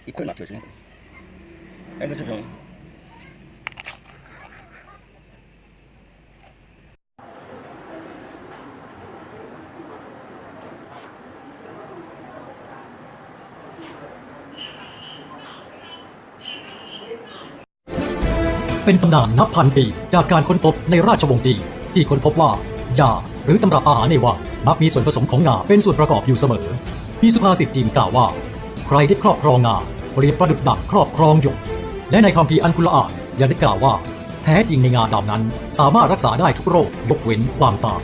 一块拿就是那个，那个是什么？เป็นตำนานนับพันปีจากการค้นพบในราชวงศ์จีนที่ค้นพบว่ายาหรือตำรับอาหารในวังมักมีส่วนผสมของงาเป็นส่วนประกอบอยู่เสมอมีสุภาษิตจีนกล่าวว่าใครได้ครอบครองงาเปรียบประดุจดั่งครอบครองหยกและในคัมภีร์อัลกุรอานยังได้กล่าวว่าแท้จริงในงาดำนั้นสามารถรักษาได้ทุกโรคยกเว้นความตาย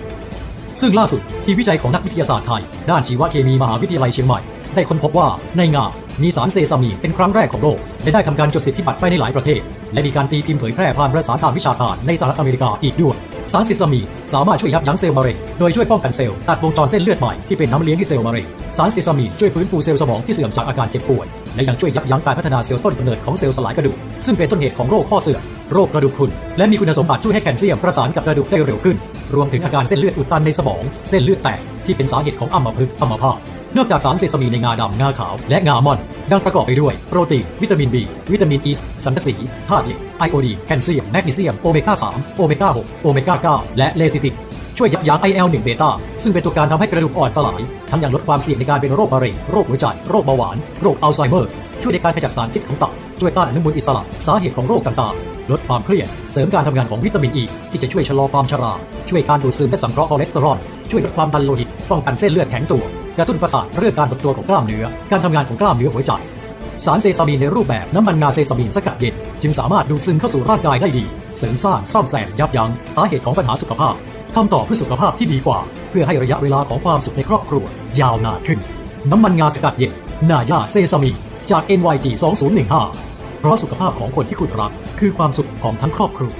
ซึ่งล่าสุดทีมวิจัยของนักวิทยาศาสตร์ไทยด้านชีวเคมีมหาวิทยาลัยเชียงใหม่ได้ค้นพบว่าในงามีสารเซซามีนเป็นครั้งแรกของโลกและได้ทำการจดสิทธิบัตรไปในหลายประเทศและมีการตีพิมพ์เผยแพร่ผ่านวารสารทางวิชาการในสหรัฐอเมริกาอีกด้วยสารเซซามีนสามารถช่วยยับยั้งเซลล์มะเร็งโดยช่วยป้องกันเซลล์ตัดวงจรเส้นเลือดใหม่ที่เป็นน้ำเลี้ยงที่เซลล์มะเร็งสารเซซามีนช่วยฟื้นฟูเซลล์สมองที่เสื่อมจากอาการเจ็บป่วยและยังช่วยยับยั้งการพัฒนาเซลล์ต้นกำเนิดของเซลล์สลายกระดูกซึ่งเป็นต้นเหตุของโรคข้อเสื่อมโรคกระดูกพรุนและมีคุณสมบัติช่วยให้แคลเซียมประสานกับกระดูกได้เร็วขึ้นรวมถึงอาการเส้นเลือดอุดตันในสมองเส้นเลือดแตกที่เป็นสาเหตุของอัมพฤกษ์อัมพาตนอกจากสารเซซามีนในงาดำงาขาวและงาม่อนยังประกอบไปด้วยโปรตีนวิตามิน B วิตามิน E สังกะสีธาตุเหล็กไอโอดีนแคลเซียมแมกนีเซียมโอเมก้า3โอเมก้า6โอเมก้า9และเลซิตินช่วยยับยั้ง IL-1 เบต้าซึ่งเป็นตัวการทำให้กระดูกอ่อนสลายทั้งยังลดความเสี่ยงในการเป็นโรคมะเร็งโรคหัวใจโรคเบาหวานโรคอัลไซเมอร์ช่วยในการขจัดสารพิษของตับช่วยต้านอนุมูลอิสระสาเหตุของโรคต่างๆลดความเครียดเสริมการทำงานของวิตามิน E ที่จะช่วยชะลอความชราช่วยการดูดซึมและสังเคราะห์คอเลสเตอรอลช่วยลดความดันโลหิตป้องกันเส้นเลือดแข็งตัวกระตุ้นประสาทเรื่องการหดตัวของกล้ามเนื้อการทำงานของกล้ามเนื้อหัวใจสารเซซามีนในรูปแบบน้ำมันงาเซซามีนสกัดเย็นจึงสามารถดูดซึมเข้าสู่ร่างกายได้ดีเสริมสร้างซ่อมแซมยับยั้งสาเหตุของปัญหาสุขภาพคำตอบเพื่อสุขภาพที่ดีกว่าเพื่อให้ระยะเวลาของความสุขในครอบครัวยาวนานขึ้นน้ำมันงาสกัดเย็นนาย่าเซซามีนจาก NYG 2015เพราะสุขภาพของคนที่คุณรักคือความสุขของทั้งครอบครัว